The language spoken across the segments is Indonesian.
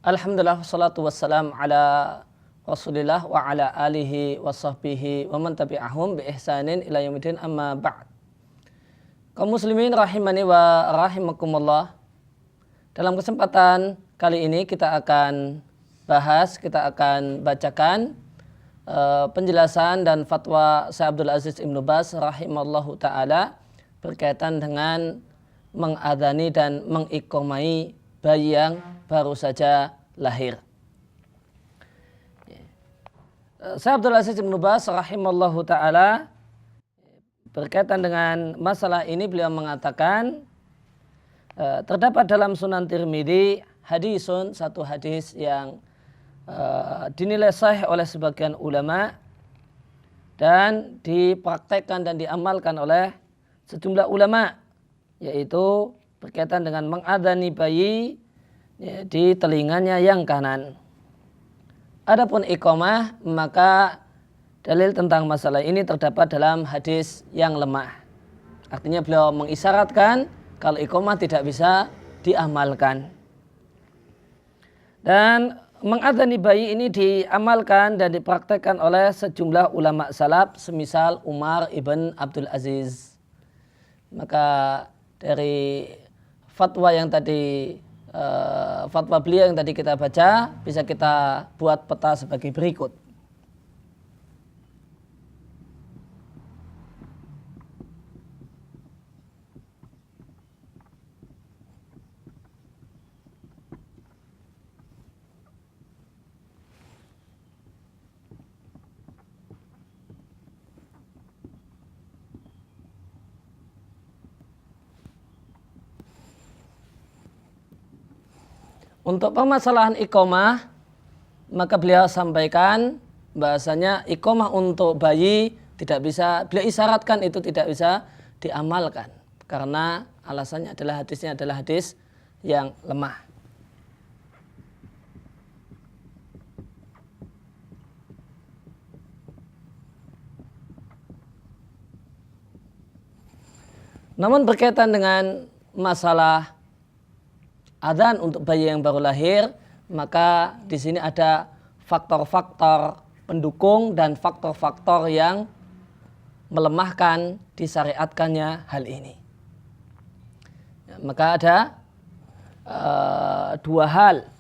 Alhamdulillah wassalatu wassalam ala Rasulillah wa ala alihi wa sahbihi wa man tabi'ahum bi ihsanin ila yaumil amma ba'd. Kaum muslimin rahimani wa rahimakumullah. Dalam kesempatan kali ini kita akan bacakan penjelasan dan fatwa Syekh Abdul Aziz Ibnu Baz rahimallahu taala berkaitan dengan mengadani dan mengiqomai bayi yang baru saja lahir. Syekh Abdul Aziz Ibnu Baz rahimallahu taala berkaitan dengan masalah ini beliau mengatakan terdapat dalam Sunan Tirmidzi satu hadis yang dinilai sahih oleh sebagian ulama dan dipraktekkan dan diamalkan oleh sejumlah ulama, yaitu berkaitan dengan mengadani bayi di telinganya yang kanan. Adapun iqamah, maka dalil tentang masalah ini terdapat dalam hadis yang lemah. Artinya beliau mengisyaratkan kalau iqamah tidak bisa diamalkan. Dan mengadani bayi ini diamalkan dan dipraktekkan oleh sejumlah ulama salaf semisal Umar ibn Abdul Aziz. Maka dari fatwa beliau yang tadi kita baca bisa kita buat peta sebagai berikut. Untuk permasalahan iqamah, maka beliau sampaikan bahasanya iqamah untuk bayi tidak bisa, beliau isyaratkan itu tidak bisa diamalkan karena alasannya adalah hadisnya adalah hadis yang lemah. Namun berkaitan dengan masalah adzan untuk bayi yang baru lahir, maka di sini ada faktor-faktor pendukung dan faktor-faktor yang melemahkan disyariatkannya hal ini. Maka ada dua hal.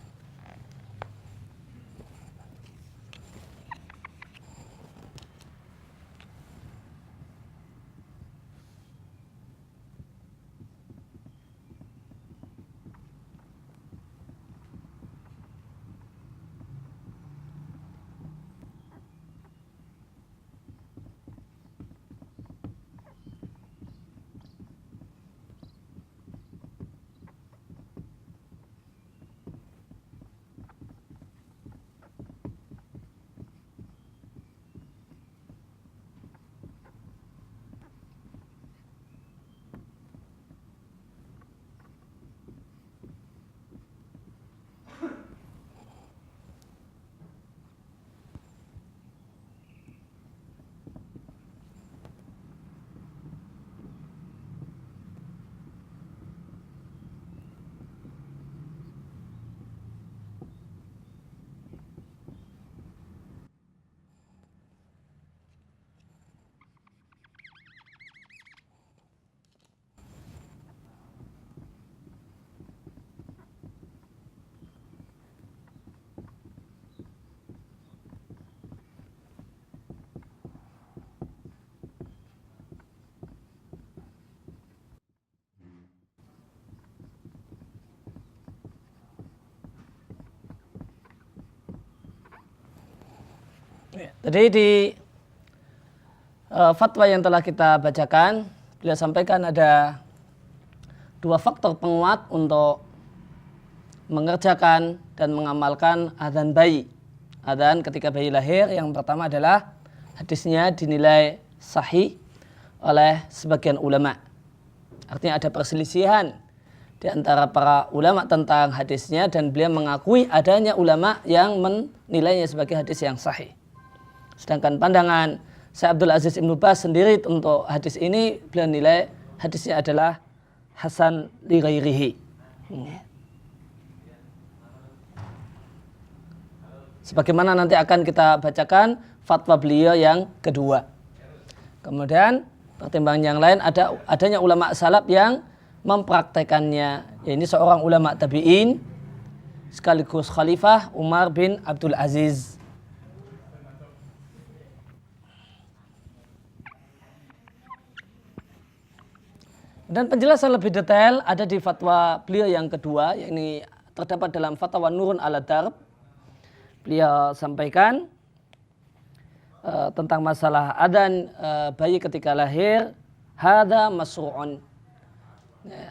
Tadi di fatwa yang telah kita bacakan, beliau sampaikan ada dua faktor penguat untuk mengerjakan dan mengamalkan adzan bayi. Adzan ketika bayi lahir, yang pertama adalah hadisnya dinilai sahih oleh sebagian ulama. Artinya ada perselisihan di antara para ulama tentang hadisnya dan beliau mengakui adanya ulama yang menilainya sebagai hadis yang sahih. Sedangkan pandangan Syekh Abdul Aziz Ibnu Baz sendiri untuk hadis ini, beliau nilai hadisnya adalah hasan li ghairihi. Sebagaimana nanti akan kita bacakan fatwa beliau yang kedua. Kemudian pertimbangan yang lain adanya ulama salaf yang mempraktekannya. Ini seorang ulama tabi'in sekaligus khalifah Umar bin Abdul Aziz. Dan penjelasan lebih detail ada di fatwa beliau yang kedua, yakni terdapat dalam fatwa Nurun ala Darb. Beliau sampaikan tentang masalah adzan bayi ketika lahir, hadza masru'un.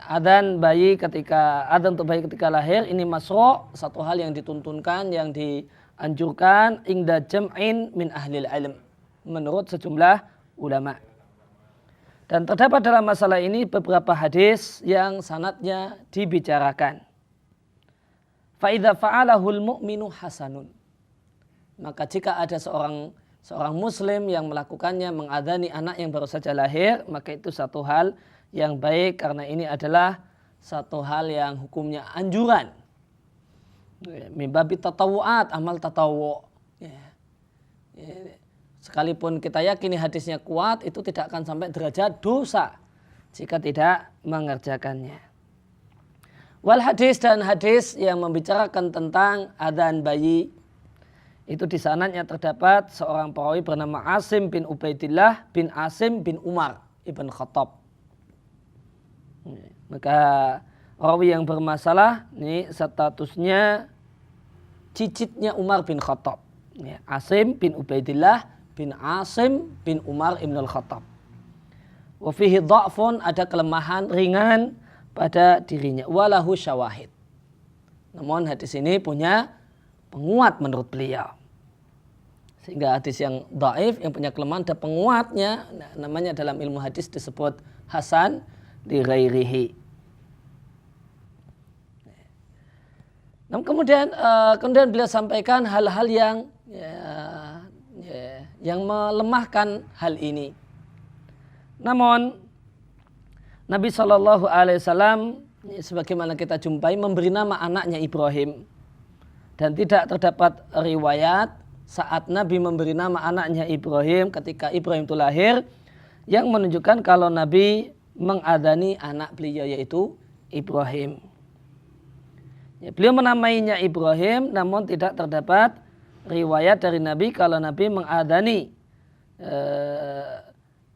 Adzan untuk bayi ketika lahir ini masru', satu hal yang dituntunkan, yang dianjurkan inda jam'in min ahlil ilm, menurut sejumlah ulama. Dan terdapat dalam masalah ini beberapa hadis yang sanadnya dibicarakan. Fa idza fa'alahul mu'minu hasanun. Maka jika ada seorang muslim yang melakukannya, mengadzani anak yang baru saja lahir, maka itu satu hal yang baik karena ini adalah satu hal yang hukumnya anjuran. Mimbabi tatawu'at, amal tatawu'. Sekalipun kita yakini hadisnya kuat, itu tidak akan sampai derajat dosa jika tidak mengerjakannya. Wal hadis dan hadis yang membicarakan tentang adzan bayi, itu di sanadnya terdapat seorang perawi bernama Asim bin Ubaidillah bin Asim bin Umar ibn Khattab. Maka rawi yang bermasalah ini statusnya cicitnya Umar bin Khattab. Asim bin Ubaidillah bin Asim bin Umar ibn al-Khattab. Wa fihi dha'fun, ada kelemahan ringan pada dirinya. Walahu syawahid. Namun hadis ini punya penguat menurut beliau. Sehingga hadis yang dhaif, yang punya kelemahan, ada penguatnya. Namanya dalam ilmu hadis disebut hasan li ghairihi. Namun kemudian beliau sampaikan hal-hal yang melemahkan hal ini. Namun Nabi SAW sebagaimana kita jumpai memberi nama anaknya Ibrahim, dan tidak terdapat riwayat saat Nabi memberi nama anaknya Ibrahim ketika Ibrahim itu lahir yang menunjukkan kalau Nabi mengadzani anak beliau yaitu Ibrahim. Beliau menamainya Ibrahim, namun tidak terdapat riwayat dari Nabi kalau Nabi mengadzani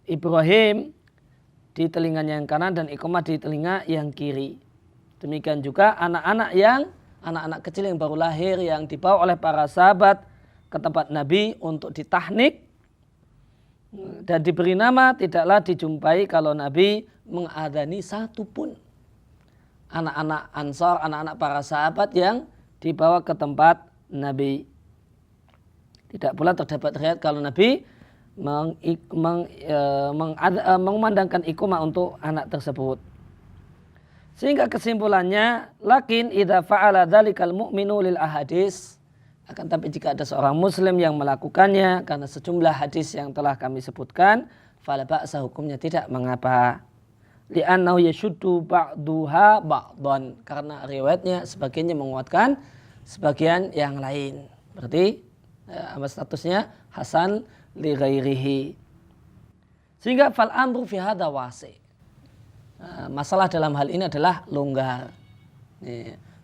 Ibrahim di telinganya yang kanan dan iqamah di telinga yang kiri. Demikian juga anak-anak kecil yang baru lahir yang dibawa oleh para sahabat ke tempat Nabi untuk ditahnik dan diberi nama, tidaklah dijumpai kalau Nabi mengadzani satupun anak-anak Ansar, anak-anak para sahabat yang dibawa ke tempat Nabi. Tidak pula terdapat riwayat kalau Nabi mengumandangkan iqamah untuk anak tersebut. Sehingga kesimpulannya, lakin idza fa'ala dzalikal mu'minu lil ahadis, akan tapi jika ada seorang muslim yang melakukannya karena sejumlah hadis yang telah kami sebutkan, fala ba'sa, hukumnya tidak mengapa. Li'annahu yashuddu ba'duha ba'dhan, karena riwayatnya sebagiannya menguatkan sebagian yang lain. Berarti statusnya hasan li ghairihi. Sehingga fal amru fi hadza wasi'. Masalah dalam hal ini adalah longgar.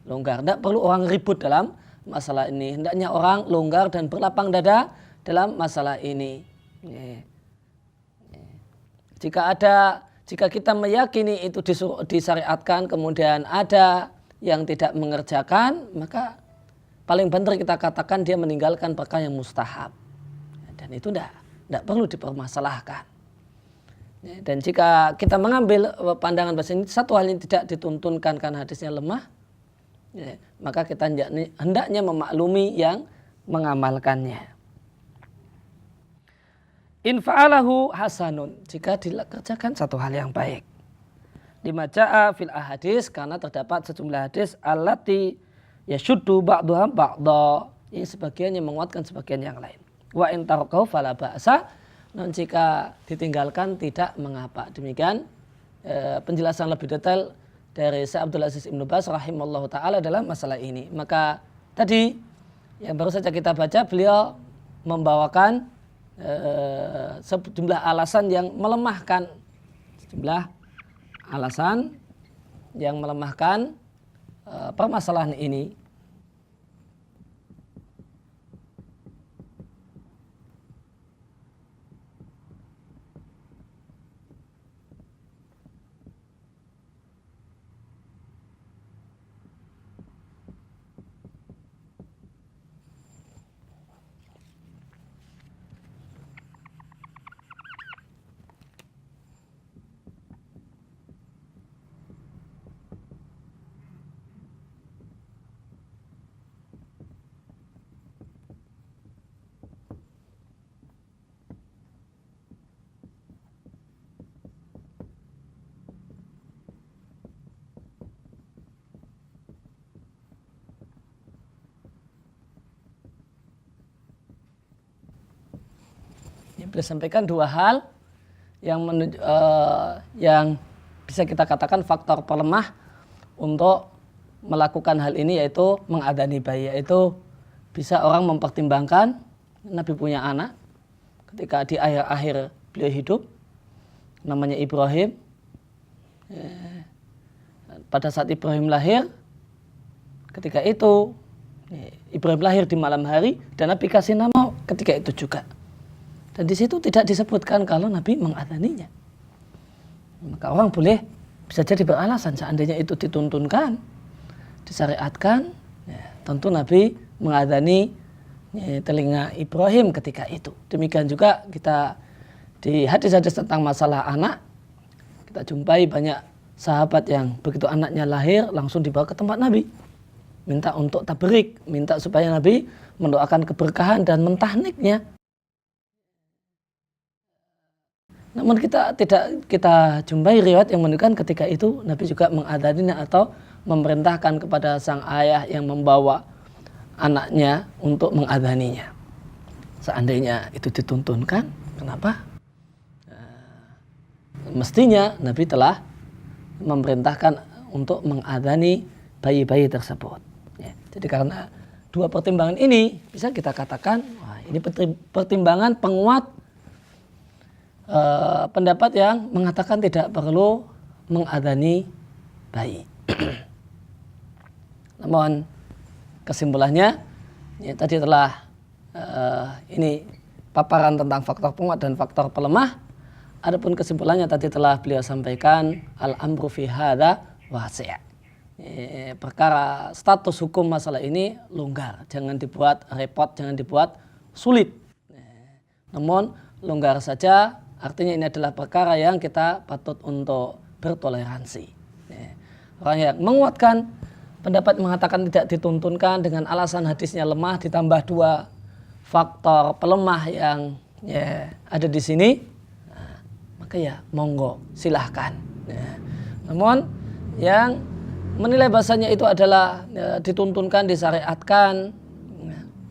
Longgar, tidak perlu orang ribut dalam masalah ini. Hendaknya orang longgar dan berlapang dada dalam masalah ini. Jika kita meyakini itu disyariatkan, kemudian ada yang tidak mengerjakan, maka paling benar kita katakan dia meninggalkan perkara yang mustahab. Dan itu tidak perlu dipermasalahkan. Dan jika kita mengambil pandangan bahasa ini satu hal yang tidak dituntunkan karena hadisnya lemah, maka kita hendaknya memaklumi yang mengamalkannya. In fa'alahu hasanun, jika dikerjakan satu hal yang baik. Lima ja'a fil ahadis, karena terdapat sejumlah hadis allati yashuddu ba'duha ba'dha, yang sebagian yang menguatkan sebagian yang lain. Wa in tarakahu fala ba'sa, namun jika ditinggalkan tidak mengapa. Demikian penjelasan lebih detail dari Syekh Abdul Aziz Ibnu Baz rahimallahu taala dalam masalah ini. Maka tadi yang baru saja kita baca, beliau membawakan sejumlah alasan yang melemahkan permasalahan ini. Beliau sampaikan dua hal yang bisa kita katakan faktor pelemah untuk melakukan hal ini, yaitu mengadani bayi. Yaitu bisa orang mempertimbangkan Nabi punya anak ketika di akhir-akhir beliau hidup, namanya Ibrahim. Pada saat Ibrahim lahir, ketika itu Ibrahim lahir di malam hari dan Nabi kasih nama ketika itu juga. Dan di situ tidak disebutkan kalau Nabi mengadaninya. Maka orang boleh bisa jadi beralasan seandainya itu dituntunkan, disyariatkan, ya, tentu Nabi mengadani telinga Ibrahim ketika itu. Demikian juga kita di hadis-hadis tentang masalah anak, kita jumpai banyak sahabat yang begitu anaknya lahir langsung dibawa ke tempat Nabi, minta untuk tabrik, minta supaya Nabi mendoakan keberkahan dan mentahniknya. Namun kita jumpai riwayat yang menunjukkan ketika itu Nabi juga mengadaninya atau memerintahkan kepada sang ayah yang membawa anaknya untuk mengadaninya. Seandainya itu dituntunkan, kenapa? Mestinya Nabi telah memerintahkan untuk mengadani bayi-bayi tersebut. Ya, jadi karena dua pertimbangan ini bisa kita katakan, wah, ini pertimbangan penguat pendapat yang mengatakan tidak perlu mengadani bayi. Namun kesimpulannya, ya, tadi telah ini paparan tentang faktor penguat dan faktor pelemah. Adapun kesimpulannya tadi telah beliau sampaikan, al-amru fi hadza wasi'. Perkara status hukum masalah ini longgar, jangan dibuat repot, jangan dibuat sulit. Namun longgar saja. Artinya ini adalah perkara yang kita patut untuk bertoleransi. Orang yang menguatkan pendapat mengatakan tidak dituntunkan dengan alasan hadisnya lemah ditambah dua faktor pelemah yang ada di sini, maka ya monggo silahkan. Namun yang menilai bahasanya itu adalah dituntunkan, disyariatkan,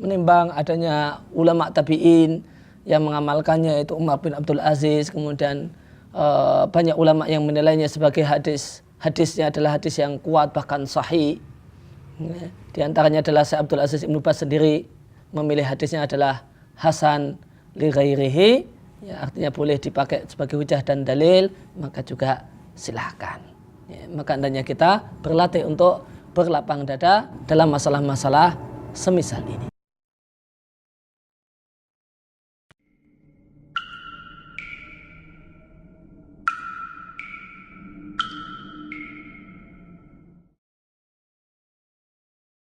menimbang adanya ulama tabi'in yang mengamalkannya, itu Umar bin Abdul Aziz, kemudian banyak ulama yang menilainya sebagai hadisnya adalah hadis yang kuat bahkan sahih. Di antaranya adalah Syekh Abdul Aziz Ibnu Baz sendiri memilih hadisnya adalah hasan li ghairihi, ya, artinya boleh dipakai sebagai hujah dan dalil, maka juga silahkan. Ya, maka hendaknya kita berlatih untuk berlapang dada dalam masalah-masalah semisal ini.